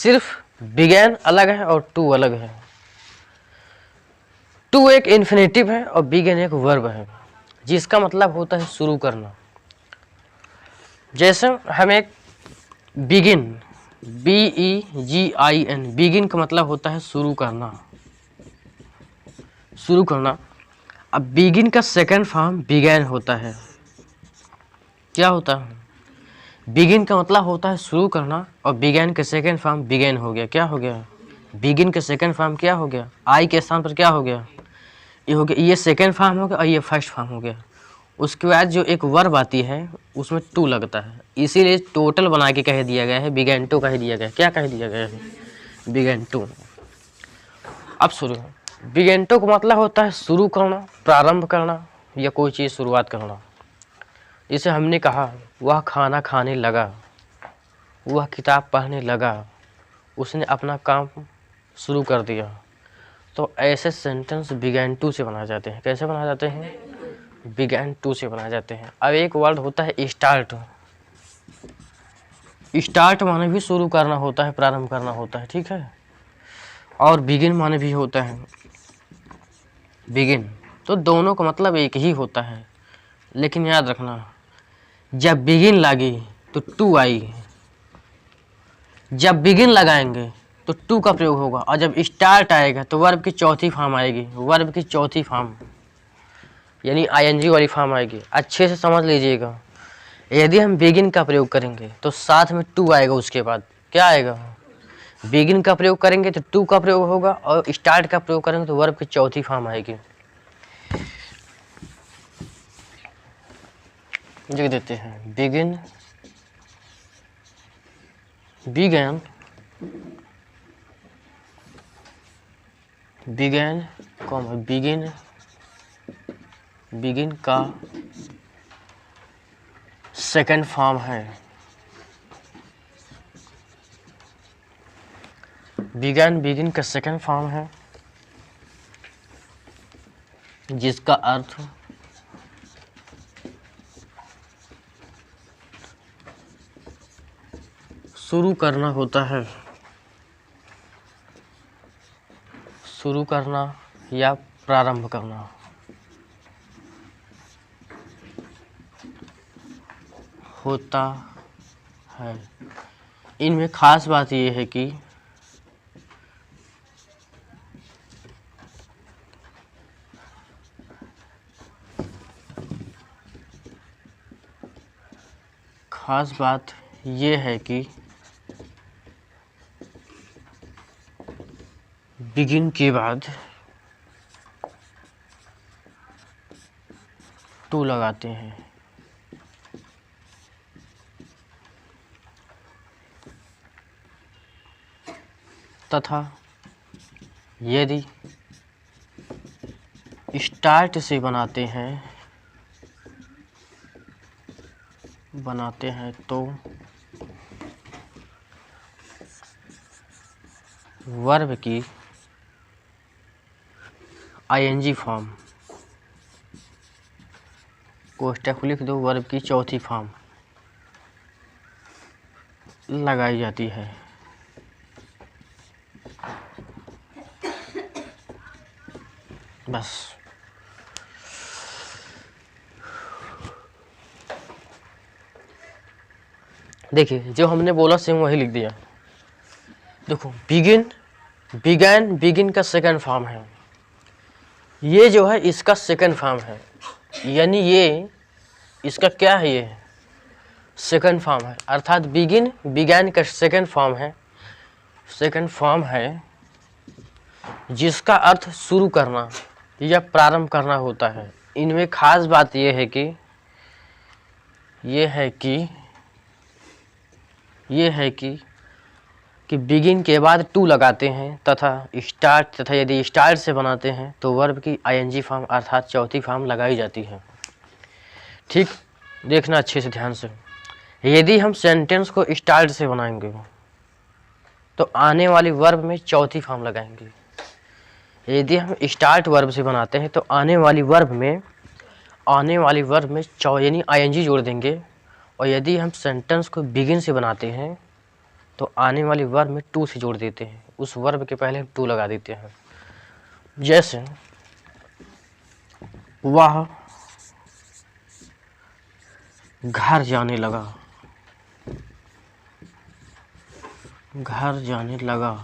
सिर्फ बिगैन अलग है और टू अलग है। टू एक इन्फिनेटिव है और बिगेन एक वर्ब है, जिसका मतलब होता है शुरू करना। जैसे हम एक बिगिन, BEGIN, बिगिन का मतलब होता है शुरू करना, शुरू करना। अब बिगिन का सेकंड फॉर्म बिगैन होता है। क्या होता है? बिगिन का मतलब होता है शुरू करना और बिगैन के सेकंड फॉर्म बिगेन हो गया। क्या हो गया? बिगिन के सेकंड फॉर्म क्या हो गया? आई के स्थान पर क्या हो गया? ये हो गया, ये सेकंड फॉर्म हो गया और ये फर्स्ट फॉर्म हो गया। उसके बाद जो एक वर्ब आती है उसमें टू लगता है, इसीलिए टोटल बना के कह दिया गया है, बिगैन टू कह दिया गया है। क्या कह दिया गया है? Began to. अब शुरू, बिगैन टू का मतलब होता है शुरू करना, प्रारंभ करना या कोई चीज़ शुरुआत करना। जैसे हमने कहा वह खाना खाने लगा, वह किताब पढ़ने लगा, उसने अपना काम शुरू कर दिया। तो ऐसे सेंटेंस बिगैन टू से बनाए जाते हैं। कैसे बनाए जाते हैं? बिगैन टू से बनाए जाते हैं। अब एक वर्ड होता है स्टार्ट। स्टार्ट माने भी शुरू करना होता है, प्रारंभ करना होता है, ठीक है। और बिगिन माने भी होता है बिगिन। तो दोनों का मतलब एक ही होता है, लेकिन याद रखना जब बिगिन लगी तो टू आई, जब बिगिन लगाएंगे तो टू का प्रयोग होगा, और जब स्टार्ट आएगा तो वर्ब की चौथी फॉर्म आएगी, वर्ब की चौथी फॉर्म यानी आईएनजी वाली फॉर्म आएगी। अच्छे से समझ लीजिएगा, यदि हम बिगिन का प्रयोग करेंगे तो साथ में टू आएगा, उसके बाद क्या आएगा? बिगिन का प्रयोग करेंगे तो टू का प्रयोग होगा, और स्टार्ट का प्रयोग करेंगे तो वर्ब की चौथी फॉर्म आएगी। लिख देते हैं begin, began, began, begin, begin का सेकंड फॉर्म है। बिगिन का सेकंड फॉर्म है, जिसका अर्थ शुरू करना होता है, शुरू करना या प्रारंभ करना। होता है। इनमें खास बात यह है कि बिगिन के बाद टू लगाते हैं। तथा यदि स्टार्ट से बनाते हैं तो वर्ब की आईएनजी फॉर्म, कोष्ठक को लिख दो, वर्ब की चौथी फॉर्म लगाई जाती है। बस देखिए, जो हमने बोला सेम वही लिख दिया। देखो बिगिन का सेकंड फॉर्म है, ये जो है इसका सेकंड फॉर्म है, यानी ये इसका क्या है? ये सेकंड फॉर्म है, अर्थात बिगैन का सेकंड फॉर्म है, जिसका अर्थ शुरू करना या प्रारंभ करना होता है। इनमें खास बात यह है कि बिगिन के बाद टू लगाते हैं तथा यदि स्टार्ट से बनाते हैं तो वर्ब की आईएनजी फॉर्म अर्थात चौथी फॉर्म लगाई जाती है। ठीक, देखना अच्छे से ध्यान से। यदि हम सेंटेंस को स्टार्ट से बनाएंगे तो आने वाली वर्ब में चौथी फॉर्म लगाएंगे। यदि हम स्टार्ट वर्ब से बनाते हैं तो आने वाली वर्ब में यानी आईएनजी जोड़ देंगे। और यदि हम सेंटेंस को बिगिन से बनाते हैं तो आने वाली वर्ब में टू से जोड़ देते हैं, उस वर्ब के पहले हम टू लगा देते हैं। जैसे वह घर जाने लगा, घर जाने लगा।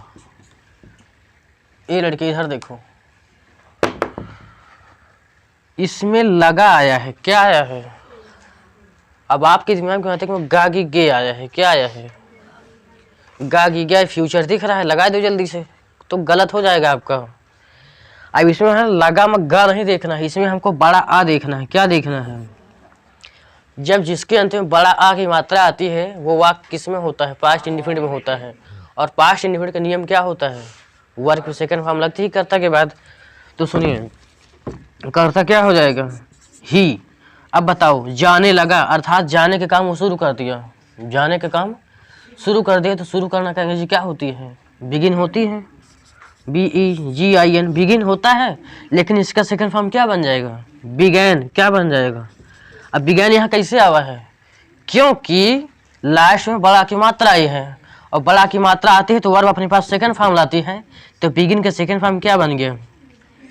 ये लड़के इधर देखो, इसमें लगा आया है, क्या आया है? अब आपके दिमाग में आते हैं गागी गे आया है, क्या आया है? गागी गे फ्यूचर दिख रहा है, लगा दो जल्दी से, तो गलत हो जाएगा आपका। अब इसमें है लगा में गा नहीं देखना है, इसमें हमको बड़ा आ देखना है। क्या देखना है? जब जिसके अंत में बड़ा आ की मात्रा आती है वो वाक्य किस में होता है? पास्ट इंडिफिनिट में होता है। और पास्ट इंडिफिनिट का नियम क्या होता है? वर्ब के सेकंड फॉर्म लगती ही कर्ता के बाद। तो सुनिए, कर्ता क्या हो जाएगा? ही। अब बताओ, जाने लगा अर्थात जाने के काम वो शुरू कर दिया, जाने के काम शुरू कर दिया। तो शुरू करना का अंग्रेजी क्या होती है? बिगिन होती है, BEGIN, बिगिन होता है। लेकिन इसका सेकंड फॉर्म क्या बन जाएगा? बिगैन। क्या बन जाएगा? अब बिगैन यहाँ कैसे आवा है? क्योंकि लास्ट में बड़ा की मात्रा आई है, और बड़ा की मात्रा आती है तो वर्ब अपने पास सेकंड फॉर्म लाती है। तो बिगिन का सेकंड फॉर्म क्या बन गया?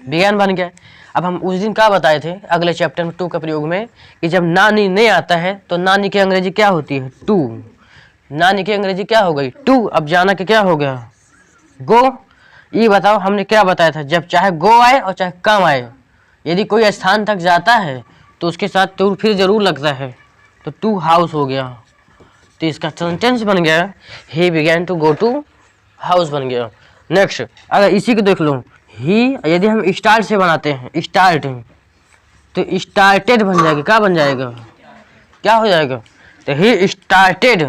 बिगैन बन गया। अब हम उस दिन क्या बताए थे अगले चैप्टर में टू का प्रयोग में, कि जब नानी नहीं आता है तो नानी की अंग्रेजी क्या होती है? टू। नानी की अंग्रेजी क्या हो गई? टू। अब जाना के क्या हो गया? गो। ये बताओ हमने क्या बताया था? जब चाहे गो आए और चाहे कम आए, यदि कोई स्थान तक जाता है तो उसके साथ टू फिर जरूर लगता है, तो टू हाउस हो गया। तो इसका सेंटेंस बन गया he began to go to house बन गया। नेक्स्ट, अगर इसी को देख लो, ही यदि हम स्टार्ट से बनाते हैं, स्टार्ट, तो स्टार्टेड बन जाएगा। क्या बन जाएगा? क्या हो जाएगा? तो ही स्टार्टेड।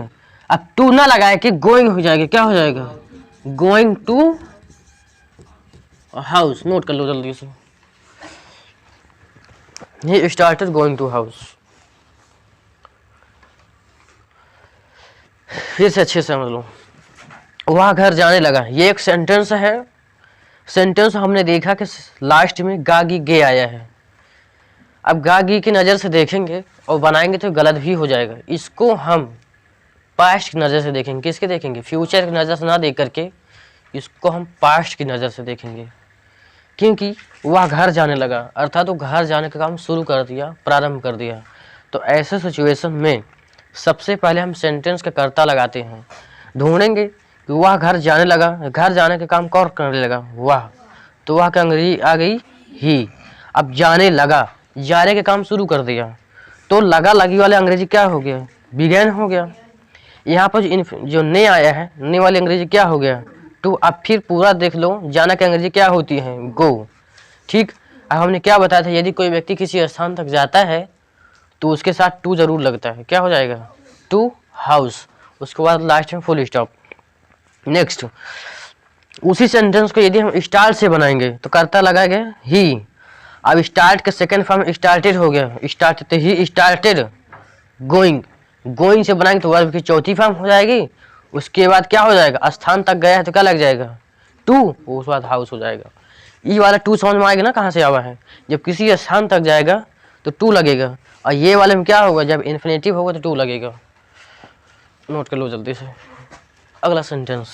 अब टू ना लगाए कि गोइंग हो जाएगा। क्या हो जाएगा? Going to house. नोट कर लो जल्दी से, he started going to house. फिर से अच्छे से समझ लो, वह घर जाने लगा। ये एक सेंटेंस है। सेंटेंस हमने देखा कि लास्ट में गागी गे आया है। अब गागी की नज़र से देखेंगे और बनाएंगे तो गलत भी हो जाएगा। इसको हम पास्ट की नज़र से देखेंगे। किसके देखेंगे? फ्यूचर की नज़र से ना देख करके इसको हम पास्ट की नज़र से देखेंगे। क्योंकि वह घर जाने लगा अर्थात वो घर जाने का काम शुरू कर दिया, प्रारंभ कर दिया। तो ऐसे सिचुएशन में सबसे पहले हम सेंटेंस का कर्ता लगाते हैं, ढूंढेंगे कि वह घर जाने लगा। घर जाने का काम कौन करने लगा? वह। तो वह का अंग्रेजी आ गई ही। अब जाने लगा, जाने का काम शुरू कर दिया, तो लगा लगी वाले अंग्रेजी क्या हो गया? बिगैन हो गया। यहाँ पर जो ने आया है, ने वाली अंग्रेजी क्या हो गया? टू। अब फिर पूरा देख लो, जाना की अंग्रेजी क्या होती है? गो। ठीक। अब हमने क्या बताया था? यदि कोई व्यक्ति किसी स्थान तक जाता है तो उसके साथ टू जरूर लगता है। क्या हो जाएगा? To house. उसके बाद लास्ट में फुल स्टॉप। नेक्स्ट, उसी सेंटेंस को यदि हम स्टार्ट से बनाएंगे तो कर्ता लगाएंगे ही। अब स्टार्ट का सेकंड फॉर्म स्टार्टेड हो गया, स्टार्ट, तो ही स्टार्टेड गोइंग। गोइंग से बनाएंगे तो वर्ब की चौथी फॉर्म हो जाएगी। उसके बाद क्या हो जाएगा? स्थान तक गया है तो क्या लग जाएगा? टू। उसके बाद हाउस हो जाएगा। ये वाला टू समझ में आएगा ना कहाँ से आवा है? जब किसी स्थान तक जाएगा तो टू लगेगा, और ये वाले में क्या होगा? जब इन्फिनेटिव होगा तो टू लगेगा। नोट कर लो जल्दी से। अगला सेंटेंस,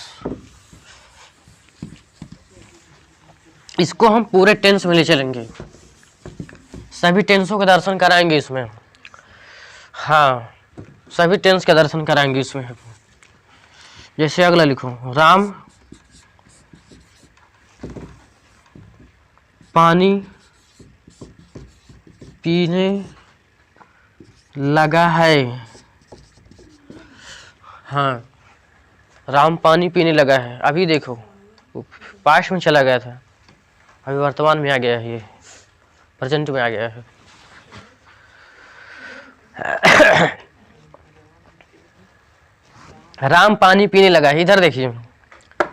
इसको हम पूरे टेंस में ले चलेंगे, सभी टेंसों का दर्शन कराएंगे इसमें। हाँ, सभी टेंस का दर्शन कराएंगे इसमें। जैसे अगला लिखो, राम पानी पीने लगा है। हाँ, राम पानी पीने लगा है। अभी देखो, पास्ट में चला गया था, अभी वर्तमान में आ गया है, ये प्रेजेंट में आ गया है। राम पानी पीने लगा है। इधर देखिए,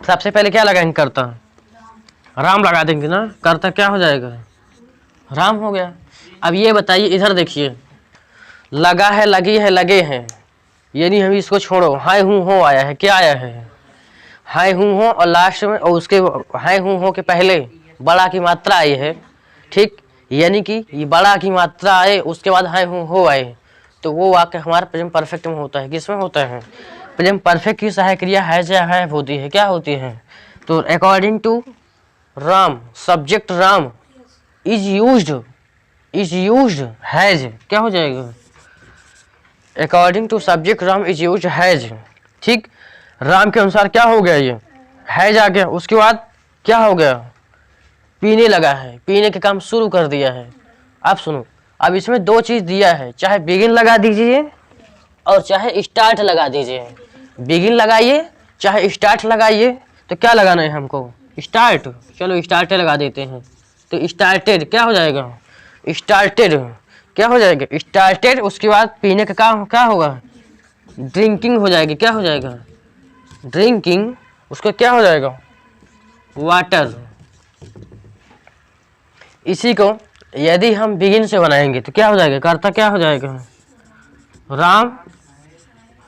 सबसे पहले क्या लगाएंगे? कर्ता। राम लगा देंगे ना, कर्ता क्या हो जाएगा? राम हो गया। अब ये बताइए, इधर देखिए, लगा है, लगी है, लगे हैं, यानी हम इसको छोड़ो, हाय हूँ हो आया है। क्या आया है? हाय हूँ हो, और लास्ट में, और उसके हाय हूँ हो के पहले बड़ा की मात्रा आई है। ठीक, यानी कि ये बड़ा की मात्रा आए उसके बाद हाय हूँ हो आए, तो वो वाक्य हमारे प्रेजेंट परफेक्ट में होता है। किस में होता है? प्रेजेंट परफेक्ट की सहायक क्रिया हैज या हैव होती है, क्या होती है? तो according to Ram, subject Ram is used has, क्या हो जाएगा? According to subject Ram is used has. ठीक, राम के अनुसार क्या हो गया, ये हैज आ गया। उसके बाद क्या हो गया? पीने लगा है, पीने के काम शुरू कर दिया है। अब सुनो, अब इसमें दो चीज दिया है, चाहे बिगिन लगा दीजिए और चाहे स्टार्ट लगा दीजिए। बिगिन लगाइए चाहे स्टार्ट लगाइए, तो क्या लगाना है हमको? स्टार्ट। चलो स्टार्टेड लगा देते हैं, तो स्टार्टेड क्या हो जाएगा? स्टार्टेड क्या हो जाएगा? स्टार्टेड। उसके बाद पीने का काम क्या होगा? ड्रिंकिंग हो जाएगी, क्या हो जाएगा? ड्रिंकिंग। उसको क्या हो जाएगा? वाटर। इसी को यदि हम बिगिन से बनाएंगे तो क्या हो जाएगा? कर्ता क्या हो जाएगा? Ram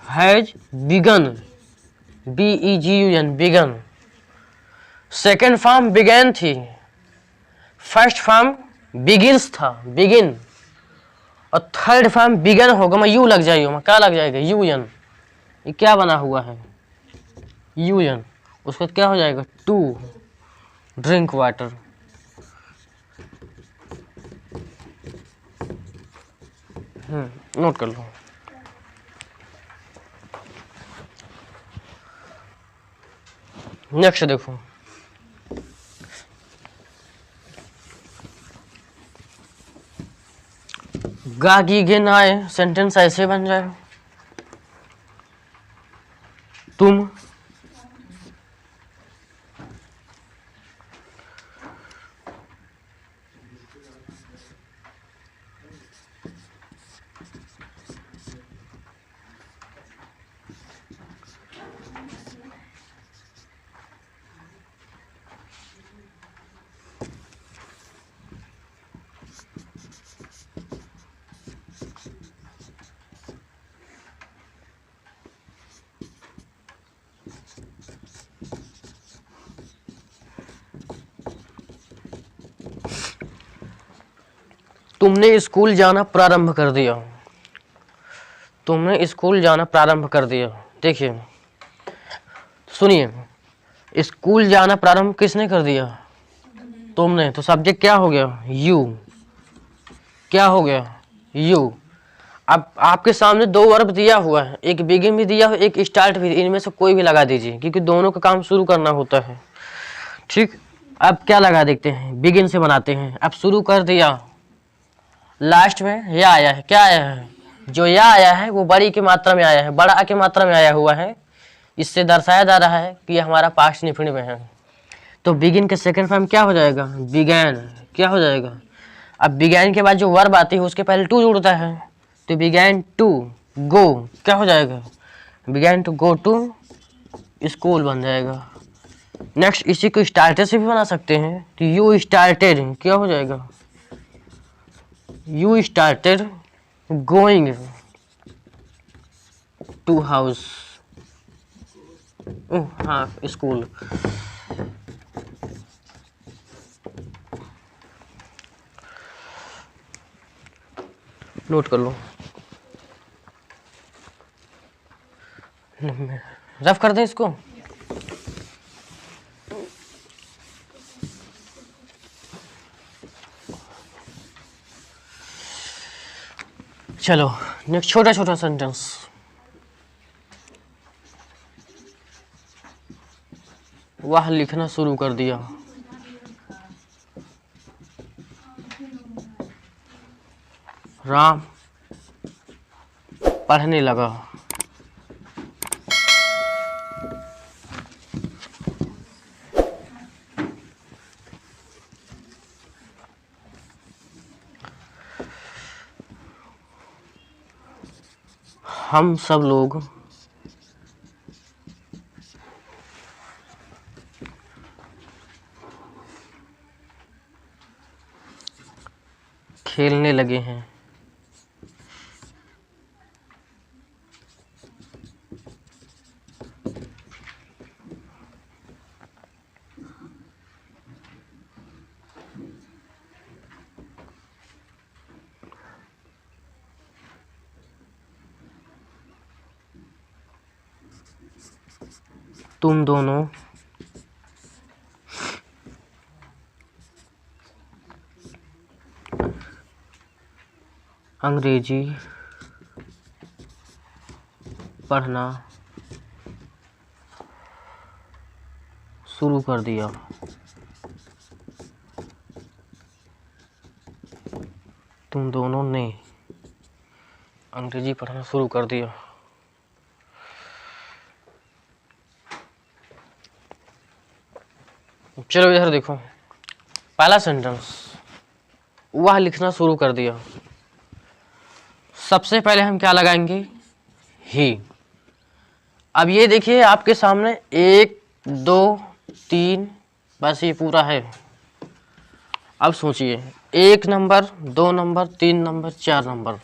has begun, BEGUN, begun. Second form began थी, फर्स्ट फॉर्म बिगिन्स था, बिगिन। और थर्ड फॉर्म बिगन होगा, मैं यू लग जाएगा, क्या लग जाएगा? यूएन। ये क्या बना हुआ है? यूएन। उसको क्या हो जाएगा? To drink water. नोट कर लो। नेक्स्ट देखो, गा गी गेन आए, सेंटेंस ऐसे बन जाए, तुम तुमने स्कूल जाना प्रारंभ कर दिया, तुमने स्कूल जाना प्रारंभ कर दिया। देखिए सुनिए, स्कूल जाना प्रारंभ किसने कर दिया? तुमने। तो सब्जेक्ट क्या हो गया? यू। क्या हो गया? यू। अब आपके सामने दो वर्ब दिया हुआ है, एक बिगिन भी दिया है, एक स्टार्ट भी। इनमें से कोई भी लगा दीजिए, क्योंकि दोनों का काम शुरू करना होता है। ठीक, अब क्या लगा देखते हैं, बिगिन से बनाते हैं। अब शुरू कर दिया, लास्ट में या आया है, क्या आया है? जो या आया है वो बड़ी की मात्रा में आया है, बड़ा की मात्रा में आया हुआ है। इससे दर्शाया जा रहा है कि यह हमारा पास्ट निफिड में है। तो बिगिन के सेकंड फॉर्म क्या हो जाएगा? बिगैन। क्या हो जाएगा? अब बिगैन के बाद जो वर्ब आती है उसके पहले टू जुड़ता है, तो बिगैन टू गो, क्या हो जाएगा? Began to go to school बन जाएगा। नेक्स्ट, इसी को स्टार्टेड से भी बना सकते हैं, तो यू स्टार्टेड, क्या हो जाएगा? You started going to house, हाँ स्कूल। नोट कर लो, रफ कर दें इसको। चलो नेक्स्ट, छोटा छोटा सेंटेंस। वह लिखना शुरू कर दिया, राम पढ़ने लगा, हम सब लोग खेलने लगे हैं, तुम दोनों अंग्रेजी पढ़ना शुरू कर दिया। तुम दोनों ने अंग्रेजी पढ़ना शुरू कर दिया। चलो इधर देखो, पहला सेंटेंस, वह लिखना शुरू कर दिया। सबसे पहले हम क्या लगाएंगे? ही। अब ये देखिए आपके सामने 1 2 3, बस ये पूरा है। अब सोचिए 1 नंबर, 2 नंबर, 3 नंबर, 4 नंबर,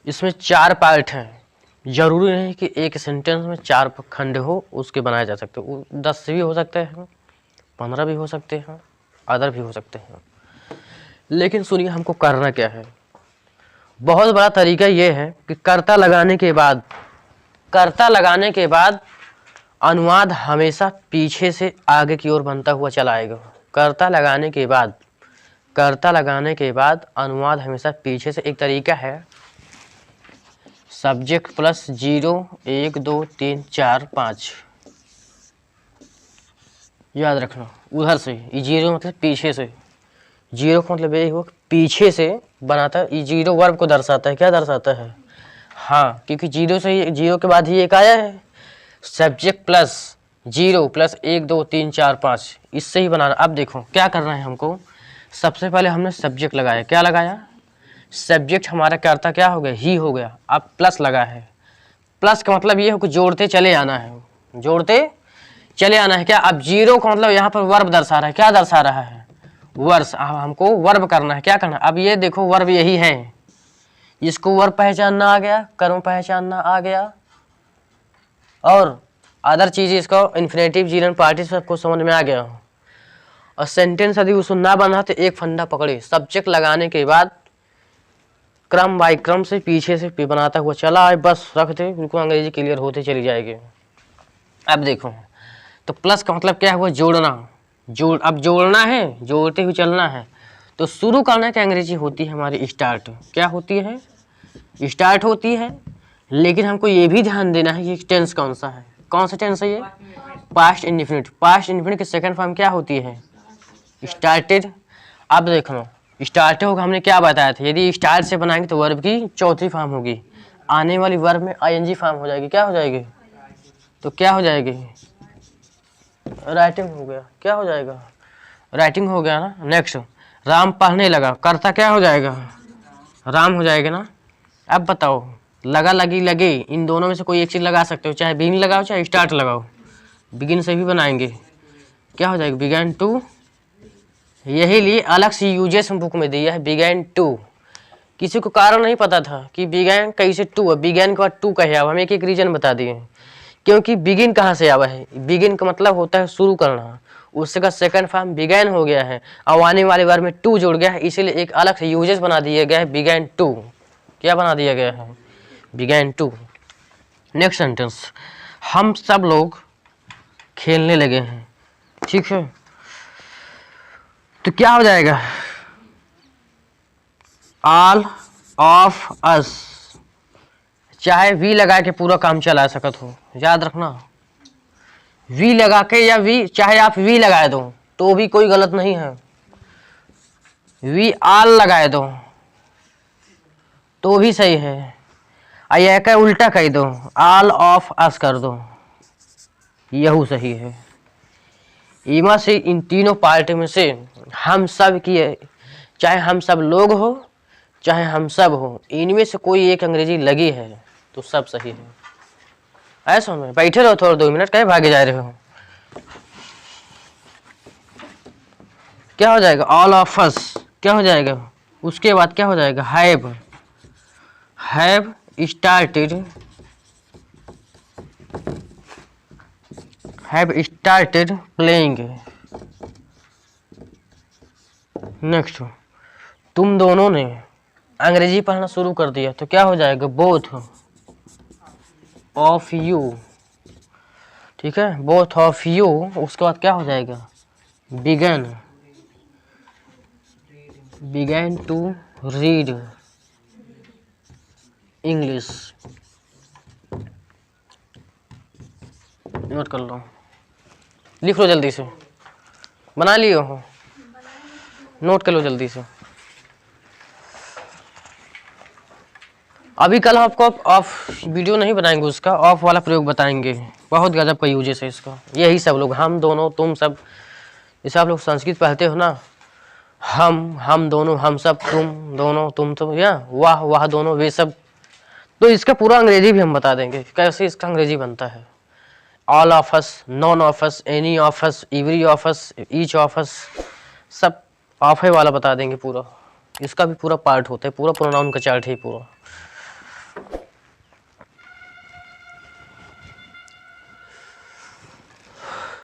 इसमें 4 पार्ट हैं। जरूरी नहीं कि एक सेंटेंस में 4 खंड हो उसके बनाए जा सकते हो। 10 भी हो सकते हैं, 15 भी हो सकते हैं, अदर भी हो सकते हैं। लेकिन सुनिए हमको करना क्या है। बहुत बड़ा तरीका ये है कि कर्ता लगाने के बाद अनुवाद हमेशा पीछे से आगे की ओर बनता हुआ चला आएगा। कर्ता लगाने के बाद अनुवाद हमेशा पीछे से। एक तरीका है सब्जेक्ट प्लस 0 1 2 3 4 5, याद रखना। उधर से ये 0 मतलब पीछे से, 0 का मतलब ये पीछे से बनाता है। ये 0 वर्ब को दर्शाता है। क्या दर्शाता है? हाँ, क्योंकि 0 के बाद ही एक आया है। सब्जेक्ट प्लस 0 प्लस 1 2 3 4 5, इससे ही बनाना। अब देखो क्या करना है हमको। सबसे पहले हमने सब्जेक्ट लगाया। क्या लगाया? सब्जेक्ट हमारा कर्ता क्या हो गया? ही हो गया। अब प्लस लगा है। प्लस का मतलब ये हो कि जोड़ते चले आना है, जोड़ते चले आना है। क्या? अब 0 का मतलब यहाँ पर वर्ब दर्शा रहा है। क्या दर्शा रहा है? वर्ष। अब हमको वर्ब करना है। क्या करना? अब ये देखो वर्ब यही है। इसको वर्ब पहचानना आ गया, कर्म पहचानना आ गया, और अदर चीज़ इसको इन्फिनेटिव, जीरन, पार्टिसिपल सबको समझ में आ गया। और सेंटेंस यदि उसको ना बना तो एक फंडा पकड़े। सब्जेक्ट लगाने के बाद क्रम बाय क्रम से पीछे से बनाता हुआ चला आए, बस रख दे, बिल्कुल अंग्रेजी क्लियर होते चली जाएगी। अब देखो तो प्लस का मतलब क्या हुआ? जोड़ना। अब जोड़ना है, जोड़ते हुए चलना है। तो शुरू करने की अंग्रेजी होती है हमारी स्टार्ट। क्या होती है? स्टार्ट होती है। लेकिन हमको ये भी ध्यान देना है कि टेंस कौन सा है। कौन सा टेंस है ये? Past indefinite. पास्ट इंडेफिनिट की सेकंड फॉर्म क्या होती है? स्टार्टेड। अब देखो स्टार्ट होगा, हमने क्या बताया था? यदि स्टार्ट से बनाएंगे तो वर्ब की चौथी फॉर्म होगी। आने वाली वर्ब में आईएनजी फॉर्म हो जाएगी। क्या हो जाएगी? तो क्या हो जाएगी? राइटिंग हो गया। क्या हो जाएगा? राइटिंग हो गया ना। नेक्स्ट, राम पढ़ने लगा। कर्ता क्या हो जाएगा? राम हो जाएगा ना। अब बताओ, लगा, लगी, लगे, इन दोनों में से कोई एक चीज़ लगा सकते हो। चाहे बिगिन लगाओ चाहे स्टार्ट लगाओ, बिगिन से भी बनाएंगे। क्या हो जाएगा? Began to. यही लिए अलग से यूजेस बुक में दिया है, बिगैन टू। किसी को कारण नहीं पता था कि बिगैन कैसे टू है, बिगैन के बाद टू कहे। अब हम एक एक रीजन बता दिए। क्योंकि बिगिन कहाँ से आवा है? बिगिन का मतलब होता है शुरू करना। उसका सेकंड फॉर्म बिगैन हो गया है, और आने वाले बार में टू जुड़ गया है, इसीलिए एक अलग से यूजेस बना दिया गया है, बिगैन टू। क्या बना दिया गया है? Began to. नेक्स्ट सेंटेंस, हम सब लोग खेलने लगे हैं। ठीक है, तो क्या हो जाएगा? All of us. चाहे वी लगा के पूरा काम चला सकत हो, याद रखना। वी लगा के या वी, चाहे आप वी लगाए दो तो भी कोई गलत नहीं है। वी आल लगाए दो तो भी सही है। या का उल्टा कह दो, ऑल ऑफ अस कर दो, यही सही है। इमा से इन तीनों पार्ट में से हम सब की, चाहे हम सब लोग हो चाहे हम सब हो, इनमें से कोई एक अंग्रेजी लगी है तो सब सही है। ऐसा में बैठे रहो थोड़ा 2 मिनट, कहीं भागे जा रहे हो। क्या हो जाएगा? All of us. क्या हो जाएगा? उसके बाद क्या हो जाएगा? Have started playing. नेक्स्ट, तुम दोनों ने अंग्रेजी पढ़ना शुरू कर दिया तो क्या हो जाएगा? बोथ ऑफ यू ठीक है, बोथ ऑफ यू, उसके बाद क्या हो जाएगा, begun, begun to read English. नोट कर लो, लिख लो जल्दी से, बना लिए हो, नोट कर लो जल्दी से। अभी कल आपको ऑफ वीडियो नहीं बनाएंगे, उसका ऑफ वाला प्रयोग बताएंगे, बहुत गजब का यूजेस है इसका। यही सब लोग, हम दोनों तुम सब, जैसे आप लोग संस्कृत पढ़ते हो ना, हम दोनों, हम सब, तुम दोनों, तुम तो, या वाह दोनों, वे सब, तो इसका पूरा अंग्रेजी भी हम बता देंगे, कैसे इसका अंग्रेजी बनता है। All of us, none of us, any of us, every of us, each of us, सब ऑफ है वाला बता देंगे पूरा। इसका भी पूरा पार्ट होता है, पूरा प्रोनाउन का चार्ट है पूरा।